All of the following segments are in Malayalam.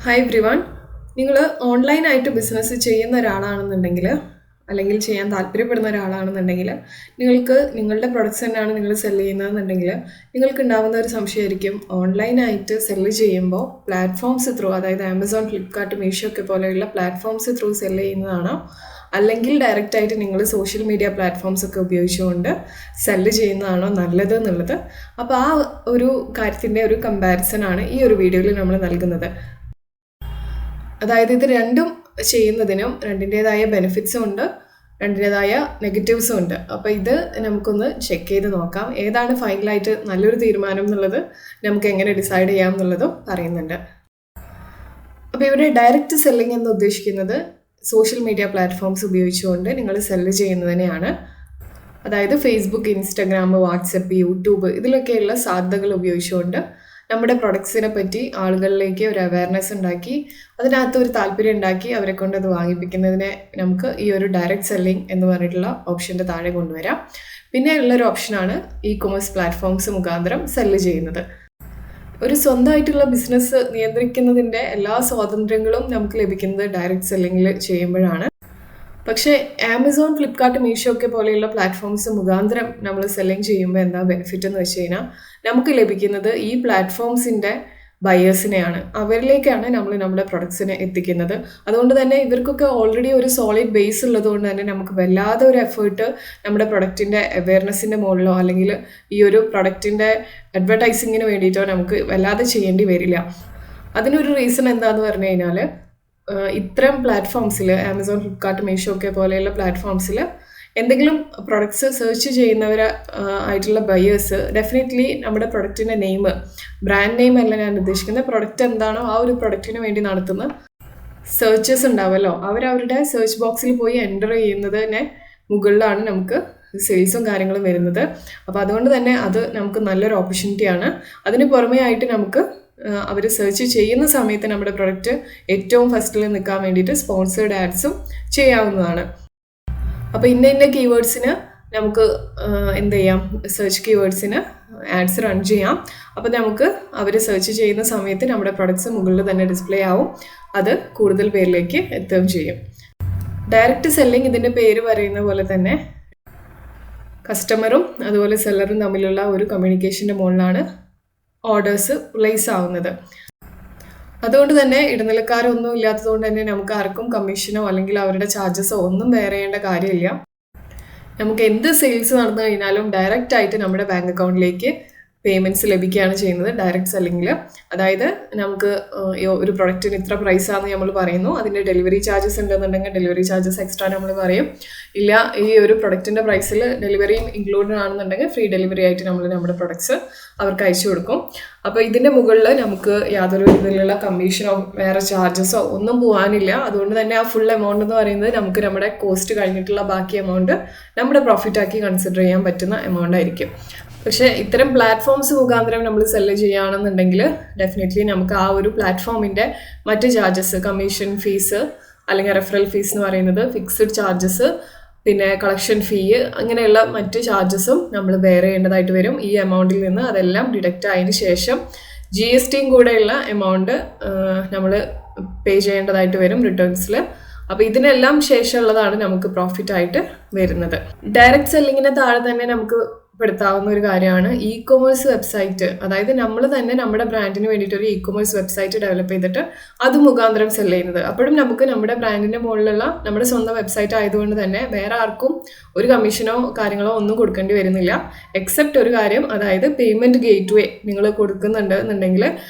Hi everyone. നിങ്ങൾ ഓൺലൈനായിട്ട് ബിസിനസ് ചെയ്യുന്ന ഒരാളാണെന്നുണ്ടെങ്കിൽ അല്ലെങ്കിൽ ചെയ്യാൻ താല്പര്യപ്പെടുന്ന ഒരാളാണെന്നുണ്ടെങ്കിൽ നിങ്ങൾക്ക് നിങ്ങളുടെ പ്രൊഡക്ട്സ് തന്നെയാണ് നിങ്ങൾ സെല്ല് ചെയ്യുന്നതെന്നുണ്ടെങ്കിൽ നിങ്ങൾക്ക് ഉണ്ടാകുന്ന ഒരു സംശയമായിരിക്കും, ഓൺലൈനായിട്ട് സെല്ല് ചെയ്യുമ്പോൾ പ്ലാറ്റ്ഫോംസ് ത്രൂ, അതായത് ആമസോൺ, ഫ്ലിപ്കാർട്ട്, മീഷോ ഒക്കെ പോലെയുള്ള പ്ലാറ്റ്ഫോംസ് ത്രൂ സെല്ല് ചെയ്യുന്നതാണോ അല്ലെങ്കിൽ ഡയറക്റ്റായിട്ട് നിങ്ങൾ സോഷ്യൽ മീഡിയ പ്ലാറ്റ്ഫോംസ് ഒക്കെ ഉപയോഗിച്ചുകൊണ്ട് സെല്ല് ചെയ്യുന്നതാണോ നല്ലത് എന്നുള്ളത്. അപ്പോൾ ആ ഒരു കാര്യത്തിൻ്റെ ഒരു കമ്പാരിസൺ ആണ് ഈ ഒരു വീഡിയോയിൽ നമ്മൾ നൽകുന്നത്. അതായത് ഇത് രണ്ടും ചെയ്യുന്നതിനും രണ്ടിൻ്റേതായ ബെനിഫിറ്റ്സും ഉണ്ട്, രണ്ടിൻ്റേതായ നെഗറ്റീവ്സും ഉണ്ട്. അപ്പോൾ ഇത് നമുക്കൊന്ന് ചെക്ക് ചെയ്ത് നോക്കാം. ഏതാണ് ഫൈനലായിട്ട് നല്ലൊരു തീരുമാനം എന്നുള്ളത് നമുക്ക് എങ്ങനെ ഡിസൈഡ് ചെയ്യാം എന്നുള്ളതും പറയുന്നുണ്ട്. അപ്പോൾ ഇവിടെ ഡയറക്റ്റ് സെല്ലിംഗ് എന്ന് ഉദ്ദേശിക്കുന്നത് സോഷ്യൽ മീഡിയ പ്ലാറ്റ്ഫോംസ് ഉപയോഗിച്ചുകൊണ്ട് നിങ്ങൾ സെല്ല് ചെയ്യുന്നതിനെയാണ്. അതായത് ഫേസ്ബുക്ക്, ഇൻസ്റ്റഗ്രാം, വാട്സപ്പ്, യൂട്യൂബ് ഇതിലൊക്കെയുള്ള സാധ്യതകൾ ഉപയോഗിച്ചുകൊണ്ട് നമ്മുടെ പ്രൊഡക്ട്സിനെ പറ്റി ആളുകളിലേക്ക് ഒരു അവയർനെസ് ഉണ്ടാക്കി അതിനകത്ത് ഒരു താല്പര്യം ഉണ്ടാക്കി അവരെ കൊണ്ട് അത് വാങ്ങിപ്പിക്കുന്നതിനെ നമുക്ക് ഈ ഒരു ഡയറക്റ്റ് സെല്ലിംഗ് എന്ന് പറഞ്ഞിട്ടുള്ള ഓപ്ഷൻ്റെ താഴെ കൊണ്ടുവരാം. പിന്നെ ഉള്ളൊരു ഓപ്ഷനാണ് ഇ കൊമേഴ്സ് പ്ലാറ്റ്ഫോംസ് മുഖാന്തരം സെല്ല് ചെയ്യുന്നത്. ഒരു സ്വന്തമായിട്ടുള്ള ബിസിനസ് നിയന്ത്രിക്കുന്നതിൻ്റെ എല്ലാ സ്വാതന്ത്ര്യങ്ങളും നമുക്ക് ലഭിക്കുന്നത് ഡയറക്റ്റ് സെല്ലിങ്ങിൽ ചെയ്യുമ്പോഴാണ്. പക്ഷേ ആമസോൺ, ഫ്ലിപ്കാർട്ട്, മീഷോ ഒക്കെ പോലെയുള്ള പ്ലാറ്റ്ഫോംസ് മുഖാന്തരം നമ്മൾ സെല്ലിങ് ചെയ്യുമ്പോൾ എന്താ ബെനിഫിറ്റ് എന്ന് വെച്ച് കഴിഞ്ഞാൽ നമുക്ക് ലഭിക്കുന്നത് ഈ പ്ലാറ്റ്ഫോംസിൻ്റെ ബയേഴ്സിനെയാണ്, അവരിലേക്കാണ് നമ്മൾ നമ്മുടെ പ്രൊഡക്ട്സിനെ എത്തിക്കുന്നത്. അതുകൊണ്ട് തന്നെ ഇവർക്കൊക്കെ ഓൾറെഡി ഒരു സോളിഡ് ബേസ് ഉള്ളതുകൊണ്ട് തന്നെ നമുക്ക് വല്ലാതെ ഒരു എഫേർട്ട് നമ്മുടെ പ്രൊഡക്റ്റിൻ്റെ അവയർനെസ്സിൻ്റെ മുകളിലോ അല്ലെങ്കിൽ ഈ ഒരു പ്രൊഡക്റ്റിൻ്റെ അഡ്വർടൈസിങ്ങിന് വേണ്ടിയിട്ടോ നമുക്ക് വല്ലാതെ ചെയ്യേണ്ടി വരില്ല. അതിനൊരു റീസൺ എന്താണെന്ന് പറഞ്ഞു കഴിഞ്ഞാൽ ഇത്തരം പ്ലാറ്റ്ഫോംസിൽ ആമസോൺ, ഫ്ലിപ്കാർട്ട്, മീഷോ ഒക്കെ പോലെയുള്ള പ്ലാറ്റ്ഫോംസിൽ എന്തെങ്കിലും പ്രൊഡക്ട്സ് സെർച്ച് ചെയ്യുന്നവർ ആയിട്ടുള്ള ബയേഴ്സ് ഡെഫിനറ്റ്ലി നമ്മുടെ പ്രൊഡക്റ്റിൻ്റെ നെയിം, ബ്രാൻഡ് നെയിം അല്ല ഞാൻ ഉദ്ദേശിക്കുന്നത്, പ്രൊഡക്റ്റ് എന്താണോ ആ ഒരു പ്രൊഡക്റ്റിന് വേണ്ടി നടത്തുന്ന സെർച്ചസ് ഉണ്ടാവുമല്ലോ, അവരവരുടെ സെർച്ച് ബോക്സിൽ പോയി എൻ്റർ ചെയ്യുന്നതിന് മുകളിലാണ് നമുക്ക് സെയിൽസും കാര്യങ്ങളും വരുന്നത്. അപ്പോൾ അതുകൊണ്ട് തന്നെ അത് നമുക്ക് നല്ലൊരു ഓപ്പർച്യൂണിറ്റിയാണ്. അതിന് പുറമേ ആയിട്ട് നമുക്ക് അവർ സെർച്ച് ചെയ്യുന്ന സമയത്ത് നമ്മുടെ പ്രൊഡക്റ്റ് ഏറ്റവും ഫസ്റ്റിൽ നിൽക്കാൻ വേണ്ടിയിട്ട് സ്പോൺസേർഡ് ആഡ്സും ചെയ്യാവുന്നതാണ്. അപ്പോൾ ഇന്ന കീവേഡ്സിന് നമുക്ക് എന്ത് ചെയ്യാം, സെർച്ച് കീവേഡ്സിന് ആഡ്സ് റൺ ചെയ്യാം. അപ്പോൾ നമുക്ക് അവർ സെർച്ച് ചെയ്യുന്ന സമയത്ത് നമ്മുടെ പ്രൊഡക്ട്സ് മുകളിൽ തന്നെ ഡിസ്പ്ലേ ആവും, അത് കൂടുതൽ പേരിലേക്ക് എത്തുകയും ചെയ്യും. ഡയറക്റ്റ് സെല്ലിംഗ് ഇതിൻ്റെ പേര് പറയുന്ന പോലെ തന്നെ കസ്റ്റമറും അതുപോലെ സെല്ലറും തമ്മിലുള്ള ഒരു കമ്മ്യൂണിക്കേഷൻ്റെ മുകളിലാണ് ഓർഡേഴ്സ് പ്ലേസ് ആവുന്നത്. അതുകൊണ്ട് തന്നെ ഇടനിലക്കാരൊന്നും ഇല്ലാത്തതുകൊണ്ട് തന്നെ നമുക്ക് ആർക്കും കമ്മീഷനോ അല്ലെങ്കിൽ അവരുടെ ചാർജസോ ഒന്നും ബെയർ ചെയ്യേണ്ട കാര്യമില്ല. നമുക്ക് എന്ത് സെയിൽസ് നടന്നു കഴിഞ്ഞാലും ഡയറക്റ്റ് ആയിട്ട് നമ്മുടെ ബാങ്ക് അക്കൗണ്ടിലേക്ക് പേയ്മെൻറ്റ്സ് ലഭിക്കുകയാണ് ചെയ്യുന്നത് ഡയറക്റ്റ് സെല്ലിങ്ങിൽ. അതായത് നമുക്ക് ഒരു പ്രൊഡക്റ്റിന് ഇത്ര പ്രൈസാണെന്ന് നമ്മൾ പറയുന്നു, അതിൻ്റെ ഡെലിവറി ചാർജസ് ഉണ്ടെന്നുണ്ടെങ്കിൽ ഡെലിവറി ചാർജസ് എക്സ്ട്രാ നമ്മൾ പറയും. ഇല്ല, ഈ ഒരു പ്രൊഡക്റ്റിൻ്റെ പ്രൈസിൽ ഡെലിവറിയും ഇൻക്ലൂഡഡ് ആണെന്നുണ്ടെങ്കിൽ ഫ്രീ ഡെലിവറി ആയിട്ട് നമ്മൾ നമ്മുടെ പ്രൊഡക്ട്സ് അവർക്ക് അയച്ചു കൊടുക്കും. അപ്പോൾ ഇതിൻ്റെ മുകളിൽ നമുക്ക് യാതൊരു രീതിയിലുള്ള കമ്മീഷനോ വേറെ ചാർജസോ ഒന്നും പോകാനില്ല. അതുകൊണ്ട് തന്നെ ആ ഫുൾ എമൗണ്ട് എന്ന് പറയുന്നത് നമുക്ക് നമ്മുടെ കോസ്റ്റ് കഴിഞ്ഞിട്ടുള്ള ബാക്കി എമൗണ്ട് നമ്മുടെ പ്രോഫിറ്റാക്കി കൺസിഡർ ചെയ്യാൻ പറ്റുന്ന എമൗണ്ട് ആയിരിക്കും. പക്ഷേ ഇത്തരം പ്ലാറ്റ്ഫോംസ് മുഖാന്തരം നമ്മൾ സെല്ല് ചെയ്യുകയാണെന്നുണ്ടെങ്കിൽ ഡെഫിനറ്റ്ലി നമുക്ക് ആ ഒരു പ്ലാറ്റ്ഫോമിൻ്റെ മറ്റ് ചാർജസ്, കമ്മീഷൻ ഫീസ് അല്ലെങ്കിൽ റെഫറൽ ഫീസ് എന്ന് പറയുന്നത്, ഫിക്സ്ഡ് ചാർജസ്, പിന്നെ കളക്ഷൻ ഫീ, അങ്ങനെയുള്ള മറ്റ് ചാർജസും നമ്മൾ ബെയർ ചെയ്യേണ്ടതായിട്ട് വരും. ഈ എമൗണ്ടിൽ നിന്ന് അതെല്ലാം ഡിഡക്റ്റ് ആയതിനു ശേഷം GSTയും കൂടെയുള്ള എമൗണ്ട് നമ്മൾ പേ ചെയ്യേണ്ടതായിട്ട് വരും റിട്ടേൺസിൽ. അപ്പോൾ ഇതിനെല്ലാം ശേഷമുള്ളതാണ് നമുക്ക് പ്രോഫിറ്റായിട്ട് വരുന്നത്. ഡയറക്റ്റ് സെല്ലിങ്ങിന് താഴെ തന്നെ നമുക്ക് പെടുത്താവുന്ന ഒരു കാര്യമാണ് ഇ കൊമേഴ്സ് വെബ്സൈറ്റ്. അതായത് നമ്മൾ തന്നെ നമ്മുടെ ബ്രാൻഡിന് വേണ്ടിയിട്ട് ഒരു ഇ കൊമേഴ്സ് വെബ്സൈറ്റ് ഡെവലപ്പ് ചെയ്തിട്ട് അത് മുഖാന്തരം സെല്ല് ചെയ്യുന്നത്. അപ്പോഴും നമുക്ക് നമ്മുടെ ബ്രാൻഡിൻ്റെ മുകളിലുള്ള നമ്മുടെ സ്വന്തം വെബ്സൈറ്റ് ആയതുകൊണ്ട് തന്നെ വേറെ ആർക്കും ഒരു കമ്മീഷനോ കാര്യങ്ങളോ ഒന്നും കൊടുക്കേണ്ടി വരുന്നില്ല. എക്സെപ്റ്റ് ഒരു കാര്യം, അതായത് പേയ്മെൻറ്റ് ഗേറ്റ് വേ നിങ്ങൾ കൊടുക്കുന്നുണ്ട് എന്നുണ്ടെങ്കിൽ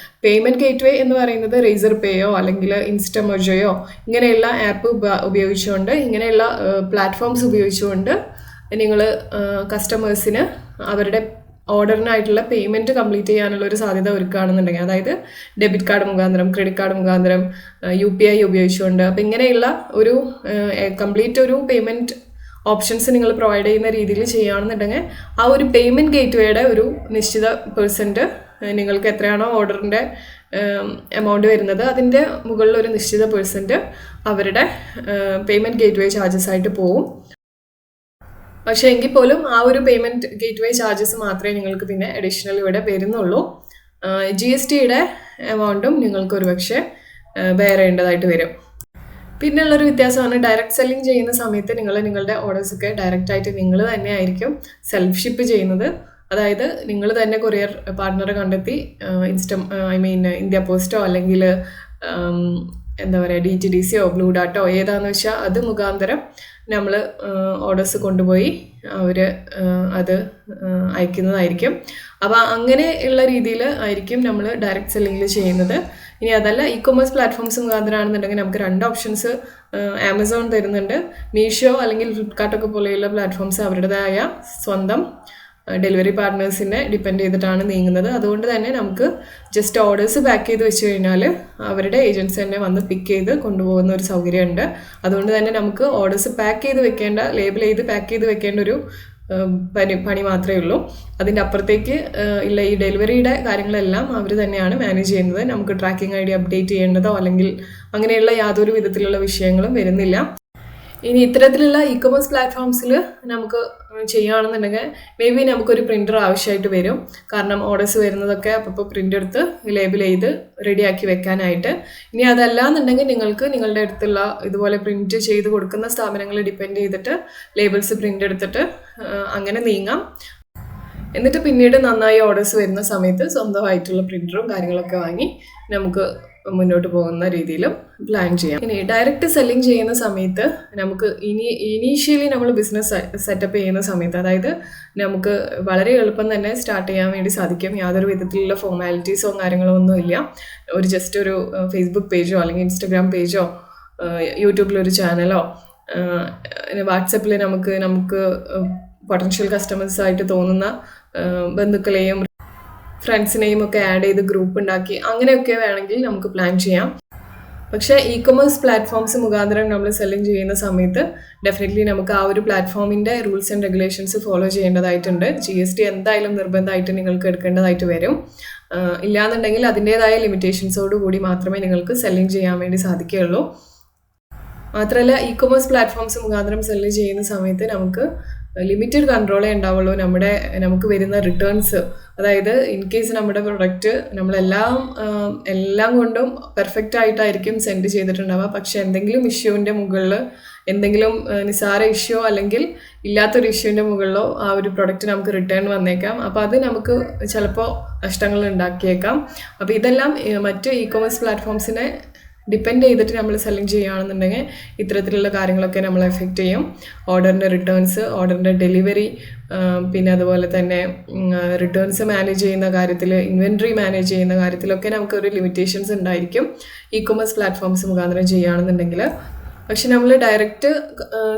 പേയ്മെൻറ്റ് ഗേറ്റ് വേ എന്ന് പറയുന്നത് റേസർ പേയോ അല്ലെങ്കിൽ ഇൻസ്റ്റമോജോയോ ഇങ്ങനെയുള്ള ആപ്പ് ഉപയോഗിച്ചുകൊണ്ട്, ഇങ്ങനെയുള്ള പ്ലാറ്റ്ഫോംസ് ഉപയോഗിച്ചുകൊണ്ട് നിങ്ങൾ കസ്റ്റമേഴ്സിന് അവരുടെ ഓർഡറിനായിട്ടുള്ള പേയ്മെൻറ്റ് കംപ്ലീറ്റ് ചെയ്യാനുള്ള ഒരു സാധ്യത ഒരുക്കുകയാണെന്നുണ്ടെങ്കിൽ, അതായത് ഡെബിറ്റ് കാർഡ് മുഖാന്തരം, ക്രെഡിറ്റ് കാർഡ് മുഖാന്തരം, UPI ഉപയോഗിച്ചുകൊണ്ട്, അപ്പോൾ ഇങ്ങനെയുള്ള ഒരു കംപ്ലീറ്റ് ഒരു പേയ്മെൻറ്റ് ഓപ്ഷൻസ് നിങ്ങൾ പ്രൊവൈഡ് ചെയ്യുന്ന രീതിയിൽ ചെയ്യുകയാണെന്നുണ്ടെങ്കിൽ ആ ഒരു പേയ്മെൻറ്റ് ഗേറ്റ് വേയുടെ ഒരു നിശ്ചിത പെർസെൻറ്റ് നിങ്ങൾക്ക് എത്രയാണോ ഓർഡറിൻ്റെ എമൗണ്ട് വരുന്നത് അതിൻ്റെ മുകളിൽ ഒരു നിശ്ചിത പെർസെൻറ്റ് അവരുടെ പേയ്മെൻറ്റ് ഗേറ്റ് വേ ചാർജസ് ആയിട്ട് പോവും. പക്ഷേ എങ്കിൽ പോലും ആ ഒരു പേയ്മെൻറ്റ് ഗേറ്റ് വേ ചാർജസ് മാത്രമേ നിങ്ങൾക്ക് പിന്നെ അഡീഷണൽ ഇവിടെ വരുന്നുള്ളൂ. GSTയുടെ എമൗണ്ടും നിങ്ങൾക്ക് ഒരുപക്ഷെ ബെയർ ചെയ്യേണ്ടതായിട്ട് വരും. പിന്നെയുള്ളൊരു വ്യത്യാസമാണ് ഡയറക്റ്റ് സെല്ലിംഗ് ചെയ്യുന്ന സമയത്ത് നിങ്ങളുടെ ഓർഡേഴ്സൊക്കെ ഡയറക്റ്റായിട്ട് നിങ്ങൾ തന്നെ ആയിരിക്കും സെൽഫ് ഷിപ്പ് ചെയ്യുന്നത്. അതായത് നിങ്ങൾ തന്നെ കൊറിയർ പാർട്ട്ണറെ കണ്ടെത്തി ഇന്ത്യ പോസ്റ്റോ അല്ലെങ്കിൽ എന്താ പറയുക DTDCയോ ബ്ലൂ ഡാർട്ടോ ഏതാണെന്ന് വെച്ചാൽ അത് മുഖാന്തരം നമ്മൾ ഓർഡേഴ്സ് കൊണ്ടുപോയി അവർ അത് അയക്കുന്നതായിരിക്കും. അപ്പോൾ അങ്ങനെ ഉള്ള രീതിയിൽ ആയിരിക്കും നമ്മൾ ഡയറക്റ്റ് സെല്ലിങ്ങിൽ ചെയ്യുന്നത്. ഇനി അതല്ല ഇ-കൊമേഴ്സ് പ്ലാറ്റ്ഫോംസ് മുഖാന്തരമാണെന്നുണ്ടെങ്കിൽ നമുക്ക് 2 ഓപ്ഷൻസ് ആമസോൺ തരുന്നുണ്ട്. മീഷോ അല്ലെങ്കിൽ ഫ്ലിപ്കാർട്ടൊക്കെ പോലെയുള്ള പ്ലാറ്റ്ഫോംസ് അവരുടേതായ സ്വന്തം ഡെലിവറി പാർട്ട്നേഴ്സിനെ ഡിപ്പെൻഡ് ചെയ്തിട്ടാണ് നീങ്ങുന്നത്. അതുകൊണ്ട് തന്നെ നമുക്ക് ജസ്റ്റ് ഓർഡേഴ്സ് പാക്ക് ചെയ്ത് വെച്ച് കഴിഞ്ഞാൽ അവരുടെ ഏജൻസി തന്നെ വന്ന് പിക്ക് ചെയ്ത് കൊണ്ടുപോകുന്ന ഒരു സൗകര്യമുണ്ട്. അതുകൊണ്ട് തന്നെ നമുക്ക് ഓർഡേഴ്സ് പാക്ക് ചെയ്ത് വെക്കേണ്ട, ലേബിൾ ചെയ്ത് പാക്ക് ചെയ്ത് വെക്കേണ്ട ഒരു പണി മാത്രമേ ഉള്ളൂ. അതിൻ്റെ അപ്പുറത്തേക്ക് ഉള്ള ഈ ഡെലിവറിയുടെ കാര്യങ്ങളെല്ലാം അവർ തന്നെയാണ് മാനേജ് ചെയ്യുന്നത്. നമുക്ക് ട്രാക്കിംഗ് ID അപ്ഡേറ്റ് ചെയ്യേണ്ടതോ അല്ലെങ്കിൽ അങ്ങനെയുള്ള യാതൊരു വിധത്തിലുള്ള വിഷയങ്ങളും വരുന്നില്ല. ഇനി ഇത്തരത്തിലുള്ള ഇ-കൊമേഴ്സ് പ്ലാറ്റ്ഫോംസിൽ നമുക്ക് ചെയ്യുകയാണെന്നുണ്ടെങ്കിൽ നമുക്കൊരു പ്രിൻ്റർ ആവശ്യമായിട്ട് വരും. കാരണം ഓർഡേഴ്സ് വരുന്നതൊക്കെ അപ്പോൾ പ്രിൻ്റ് എടുത്ത് ലേബിൾ ചെയ്ത് റെഡിയാക്കി വെക്കാനായിട്ട്. ഇനി അതല്ലാന്നുണ്ടെങ്കിൽ നിങ്ങൾക്ക് നിങ്ങളുടെ അടുത്തുള്ള ഇതുപോലെ പ്രിൻറ്റ് ചെയ്ത് കൊടുക്കുന്ന സ്ഥാപനങ്ങൾ ഡിപ്പെൻഡ് ചെയ്തിട്ട് ലേബിൾസ് പ്രിൻ്റ് എടുത്തിട്ട് അങ്ങനെ നീങ്ങാം. എന്നിട്ട് പിന്നീട് നന്നായി ഓർഡേഴ്സ് വരുന്ന സമയത്ത് സ്വന്തമായിട്ടുള്ള പ്രിൻ്ററും കാര്യങ്ങളൊക്കെ വാങ്ങി നമുക്ക് മുന്നോട്ട് പോകുന്ന രീതിയിലും പ്ലാൻ ചെയ്യാം. ഇനി ഡയറക്റ്റ് സെല്ലിംഗ് ചെയ്യുന്ന സമയത്ത് നമുക്ക് ഇനീഷ്യലി നമ്മൾ ബിസിനസ് സെറ്റപ്പ് ചെയ്യുന്ന സമയത്ത്, അതായത് നമുക്ക് വളരെ എളുപ്പം തന്നെ സ്റ്റാർട്ട് ചെയ്യാൻ വേണ്ടി സാധിക്കും. യാതൊരു വിധത്തിലുള്ള ഫോർമാലിറ്റീസോ കാര്യങ്ങളോ ഒന്നുമില്ല. ജസ്റ്റ് ഒരു ഫേസ്ബുക്ക് പേജോ അല്ലെങ്കിൽ ഇൻസ്റ്റഗ്രാം പേജോ യൂട്യൂബിലൊരു ചാനലോ വാട്സപ്പിൽ നമുക്ക് പൊട്ടൻഷ്യൽ കസ്റ്റമേഴ്സായിട്ട് തോന്നുന്ന ബന്ധുക്കളെയും ഫ്രണ്ട്സിനെയും ഒക്കെ ആഡ് ചെയ്ത് ഗ്രൂപ്പ് ഉണ്ടാക്കി അങ്ങനെയൊക്കെ വേണമെങ്കിൽ നമുക്ക് പ്ലാൻ ചെയ്യാം. പക്ഷേ ഇ-കൊമേഴ്സ് പ്ലാറ്റ്ഫോംസ് മുഖാന്തരം നമ്മൾ സെല്ലിംഗ് ചെയ്യുന്ന സമയത്ത് ഡെഫിനറ്റ്ലി നമുക്ക് ആ ഒരു പ്ലാറ്റ്ഫോമിൻ്റെ റൂൾസ് ആൻഡ് റെഗുലേഷൻസ് ഫോളോ ചെയ്യേണ്ടതായിട്ടുണ്ട്. GST എന്തായാലും നിർബന്ധമായിട്ട് നിങ്ങൾക്ക് എടുക്കേണ്ടതായിട്ട് വരും. ഇല്ലാന്നുണ്ടെങ്കിൽ അതിൻ്റേതായ ലിമിറ്റേഷൻസോട് കൂടി മാത്രമേ നിങ്ങൾക്ക് സെല്ലിംഗ് ചെയ്യാൻ വേണ്ടി സാധിക്കുകയുള്ളൂ. മാത്രമല്ല ഇ-കൊമേഴ്സ് പ്ലാറ്റ്ഫോംസ് മുഖാന്തരം സെല്ല് ചെയ്യുന്ന സമയത്ത് നമുക്ക് ലിമിറ്റഡ് കൺട്രോളേ ഉണ്ടാവുള്ളൂ. നമുക്ക് വരുന്ന റിട്ടേൺസ്, അതായത് ഇൻ കേസ് നമ്മുടെ പ്രൊഡക്റ്റ് എല്ലാം കൊണ്ടും പെർഫെക്റ്റ് ആയിട്ടായിരിക്കും സെൻഡ് ചെയ്തിട്ടുണ്ടാവുക. പക്ഷെ എന്തെങ്കിലും ഇഷ്യൂവിൻ്റെ മുകളിൽ എന്തെങ്കിലും നിസാര ഇഷ്യൂ അല്ലെങ്കിൽ ഇല്ലാത്തൊരു ഇഷ്യൂവിൻ്റെ മുകളിലോ ആ ഒരു പ്രൊഡക്റ്റ് നമുക്ക് റിട്ടേൺ വന്നേക്കാം. അപ്പോൾ അത് നമുക്ക് ചിലപ്പോൾ നഷ്ടങ്ങൾ ഉണ്ടാക്കിയേക്കാം. അപ്പോൾ ഇതെല്ലാം മറ്റ് ഇ-കൊമേഴ്സ് പ്ലാറ്റ്ഫോംസിനെ ഡിപ്പെൻഡ് ചെയ്തിട്ട് നമ്മൾ സെല്ലിംഗ് ചെയ്യുകയാണെന്നുണ്ടെങ്കിൽ ഇത്തരത്തിലുള്ള കാര്യങ്ങളൊക്കെ നമ്മൾ എഫക്റ്റ് ചെയ്യും. ഓർഡറിൻ്റെ റിട്ടേൺസ്, ഓർഡറിൻ്റെ ഡെലിവറി, പിന്നെ അതുപോലെ തന്നെ റിട്ടേൺസ് മാനേജ് ചെയ്യുന്ന കാര്യത്തിൽ, ഇൻവെൻട്രി മാനേജ് ചെയ്യുന്ന കാര്യത്തിലൊക്കെ നമുക്കൊരു ലിമിറ്റേഷൻസ് ഉണ്ടായിരിക്കും ഇ-കൊമേഴ്സ് പ്ലാറ്റ്ഫോംസ് മുഖാന്തരം ചെയ്യുകയാണെന്നുണ്ടെങ്കിൽ. പക്ഷെ നമ്മൾ ഡയറക്റ്റ്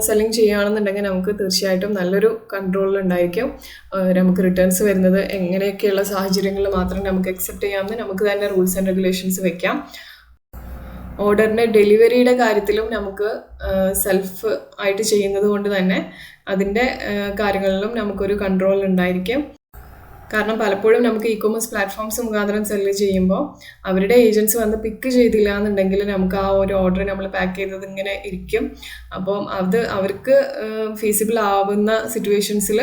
സെല്ലിംഗ് ചെയ്യുകയാണെന്നുണ്ടെങ്കിൽ നമുക്ക് തീർച്ചയായിട്ടും നല്ലൊരു കൺട്രോൾ ഉണ്ടായിരിക്കും. നമുക്ക് റിട്ടേൺസ് വരുന്നത് എങ്ങനെയൊക്കെയുള്ള സാഹചര്യങ്ങളിൽ മാത്രം നമുക്ക് അക്സെപ്റ്റ് ചെയ്യാമെന്ന് നമുക്ക് തന്നെ റൂൾസ് ആൻഡ് റെഗുലേഷൻസ് വെക്കാം. ഓർഡറിൻ്റെ ഡെലിവറിയുടെ കാര്യത്തിലും നമുക്ക് സെൽഫ് ആയിട്ട് ചെയ്യുന്നത് കൊണ്ട് തന്നെ അതിൻ്റെ കാര്യങ്ങളിലും നമുക്കൊരു കൺട്രോൾ ഉണ്ടായിരിക്കും. കാരണം പലപ്പോഴും നമുക്ക് ഇ-കൊമേഴ്സ് പ്ലാറ്റ്ഫോംസ് മുഖാന്തരം സെല്ല് ചെയ്യുമ്പോൾ അവരുടെ ഏജൻസ് വന്ന് പിക്ക് ചെയ്തില്ല എന്നുണ്ടെങ്കിൽ നമുക്ക് ആ ഒരു ഓർഡർ നമ്മൾ പാക്ക് ചെയ്തത് ഇങ്ങനെ ഇരിക്കും. അപ്പം അത് അവർക്ക് ഫീസിബിൾ ആവുന്ന സിറ്റുവേഷൻസിൽ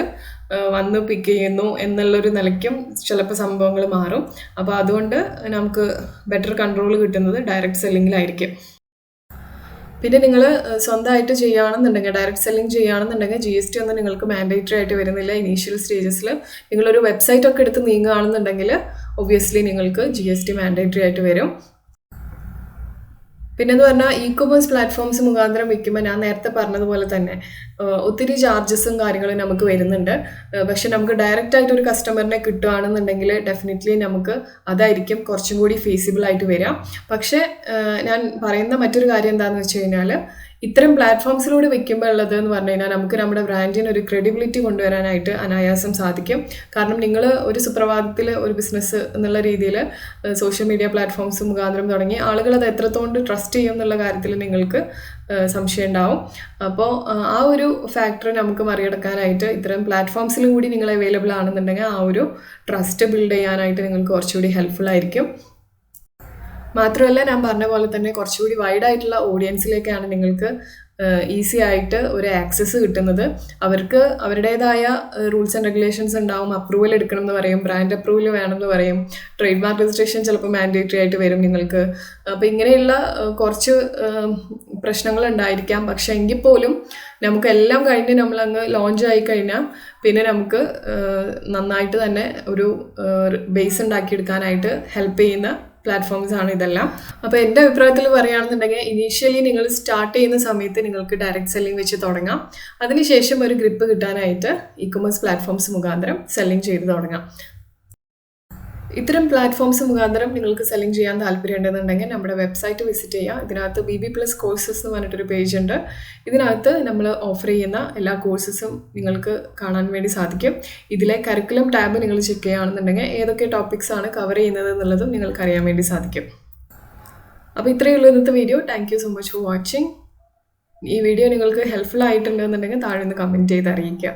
വന്ന് പിക്ക് ചെയ്യുന്നു എന്നുള്ളൊരു നിലയ്ക്കും ചിലപ്പോൾ സംഭവങ്ങൾ മാറും. അപ്പോൾ അതുകൊണ്ട് നമുക്ക് ബെറ്റർ കൺട്രോൾ കിട്ടുന്നത് ഡയറക്റ്റ് സെല്ലിങ്ങിലായിരിക്കും. പിന്നെ നിങ്ങൾ സ്വന്തമായിട്ട് ചെയ്യുകയാണെന്നുണ്ടെങ്കിൽ, ഡയറക്റ്റ് സെല്ലിംഗ് ചെയ്യുകയാണെന്നുണ്ടെങ്കിൽ GST ഒന്നും നിങ്ങൾക്ക് മാൻഡേറ്ററി ആയിട്ട് വരുന്നില്ല. ഇനീഷ്യൽ സ്റ്റേജസിൽ നിങ്ങളൊരു വെബ്സൈറ്റ് ഒക്കെ എടുത്ത് നീങ്ങുകയാണെന്നുണ്ടെങ്കിൽ ഒബ്വിയസ്ലി നിങ്ങൾക്ക് GST മാൻഡേറ്ററി ആയിട്ട് വരും. പിന്നെന്ന് പറഞ്ഞാൽ ഇ-കൊമേഴ്സ് പ്ലാറ്റ്ഫോംസ് മുഖാന്തരം വിൽക്കുമ്പോൾ ഞാൻ നേരത്തെ പറഞ്ഞതുപോലെ തന്നെ ഒത്തിരി ചാർജസും കാര്യങ്ങളും നമുക്ക് വരുന്നുണ്ട്. പക്ഷെ നമുക്ക് ഡയറക്റ്റ് ആയിട്ട് ഒരു കസ്റ്റമറിനെ കിട്ടുകയാണെന്നുണ്ടെങ്കിൽ ഡെഫിനറ്റ്ലി നമുക്ക് അതായിരിക്കും കുറച്ചും കൂടി ഫീസിബിൾ ആയിട്ട് വരിക. പക്ഷേ ഞാൻ പറയുന്ന മറ്റൊരു കാര്യം എന്താണെന്ന് വെച്ച് കഴിഞ്ഞാൽ, ഇത്തരം പ്ലാറ്റ്ഫോംസിലൂടെ വെക്കുമ്പോൾ ഉള്ളത് എന്ന് പറഞ്ഞു കഴിഞ്ഞാൽ നമുക്ക് നമ്മുടെ ബ്രാൻഡിന് ഒരു ക്രെഡിബിലിറ്റി കൊണ്ടുവരാനായിട്ട് അനായാസം സാധിക്കും. കാരണം നിങ്ങൾ ഒരു സുപ്രഭാതത്തിൽ ഒരു ബിസിനസ് എന്നുള്ള രീതിയിൽ സോഷ്യൽ മീഡിയ പ്ലാറ്റ്ഫോംസ് മുഖാന്തരം തുടങ്ങി ആളുകൾ അത് എത്രത്തോളം ട്രസ്റ്റ് ചെയ്യും എന്നുള്ള കാര്യത്തിൽ നിങ്ങൾക്ക് സംശയം ഉണ്ടാവും. അപ്പോൾ ആ ഒരു ഫാക്ടർ നമുക്ക് മറികടക്കാനായിട്ട് ഇത്തരം പ്ലാറ്റ്ഫോംസിലും കൂടി നിങ്ങൾ അവൈലബിൾ ആണെന്നുണ്ടെങ്കിൽ ആ ഒരു ട്രസ്റ്റ് ബിൽഡ് ചെയ്യാനായിട്ട് നിങ്ങൾക്ക് കുറച്ചുകൂടി ഹെൽപ്ഫുൾ ആയിരിക്കും. മാത്രമല്ല ഞാൻ പറഞ്ഞ പോലെ തന്നെ കുറച്ചുകൂടി വൈഡായിട്ടുള്ള ഓഡിയൻസിലേക്കാണ് നിങ്ങൾക്ക് ഈസി ആയിട്ട് ഒരു ആക്സസ് കിട്ടുന്നത്. അവർക്ക് അവരുടേതായ റൂൾസ് ആൻഡ് റെഗുലേഷൻസ് ഉണ്ടാവും. അപ്രൂവൽ എടുക്കണം എന്ന് പറയും, ബ്രാൻഡ് അപ്രൂവൽ വേണമെന്ന് പറയും, ട്രേഡ് മാർക്ക് രജിസ്ട്രേഷൻ ചിലപ്പോൾ മാൻഡേറ്ററി ആയിട്ട് വരും നിങ്ങൾക്ക്. അപ്പോൾ ഇങ്ങനെയുള്ള കുറച്ച് പ്രശ്നങ്ങൾ ഉണ്ടായിരിക്കാം. പക്ഷെ എങ്കിൽ പോലും നമുക്കെല്ലാം കഴിഞ്ഞ് നമ്മളങ്ങ് ലോഞ്ച് ആയി കഴിഞ്ഞാൽ പിന്നെ നമുക്ക് നന്നായിട്ട് തന്നെ ഒരു ബേസ് ഉണ്ടാക്കിയെടുക്കാനായിട്ട് ഹെൽപ്പ് ചെയ്യുന്ന പ്ലാറ്റ്ഫോംസ് ആണ് ഇതെല്ലാം. അപ്പോൾ എൻ്റെ അഭിപ്രായത്തിൽ പറയുകയാണെന്നുണ്ടെങ്കിൽ ഇനീഷ്യലി നിങ്ങൾ സ്റ്റാർട്ട് ചെയ്യുന്ന സമയത്ത് നിങ്ങൾക്ക് ഡയറക്റ്റ് സെല്ലിംഗ് വെച്ച് തുടങ്ങാം. അതിനുശേഷം ഒരു ഗ്രിപ്പ് കിട്ടാനായിട്ട് ഇ-കൊമേഴ്സ് പ്ലാറ്റ്ഫോംസ് മുഖാന്തരം സെല്ലിംഗ് ചെയ്ത് തുടങ്ങാം. ഇത്തരം പ്ലാറ്റ്ഫോംസ് മുഖാന്തരം നിങ്ങൾക്ക് സെല്ലിംഗ് ചെയ്യാൻ താല്പര്യമുണ്ടെന്നുണ്ടെങ്കിൽ നമ്മുടെ വെബ്സൈറ്റ് വിസിറ്റ് ചെയ്യുക. ഇതിനകത്ത് BB+ കോഴ്സസ് എന്ന് പറഞ്ഞിട്ടൊരു പേജ് ഉണ്ട്. ഇതിനകത്ത് നമ്മൾ ഓഫർ ചെയ്യുന്ന എല്ലാ കോഴ്സസും നിങ്ങൾക്ക് കാണാൻ വേണ്ടി സാധിക്കും. ഇതിലെ കരിക്കുലം ടാബ് നിങ്ങൾ ചെക്ക് ചെയ്യുകയാണെന്നുണ്ടെങ്കിൽ ഏതൊക്കെ ടോപ്പിക്സ് ആണ് കവർ ചെയ്യുന്നത് എന്നുള്ളതും നിങ്ങൾക്ക് അറിയാൻ വേണ്ടി സാധിക്കും. അപ്പോൾ ഇത്രയേ ഉള്ളൂ ഇന്നത്തെ video. Thank you so much for watching. ഈ വീഡിയോ നിങ്ങൾക്ക് ഹെൽപ്ഫുൾ ആയിട്ടുണ്ടെന്നുണ്ടെങ്കിൽ താഴെ നിന്ന് കമൻറ്റ് ചെയ്ത് അറിയിക്കുക.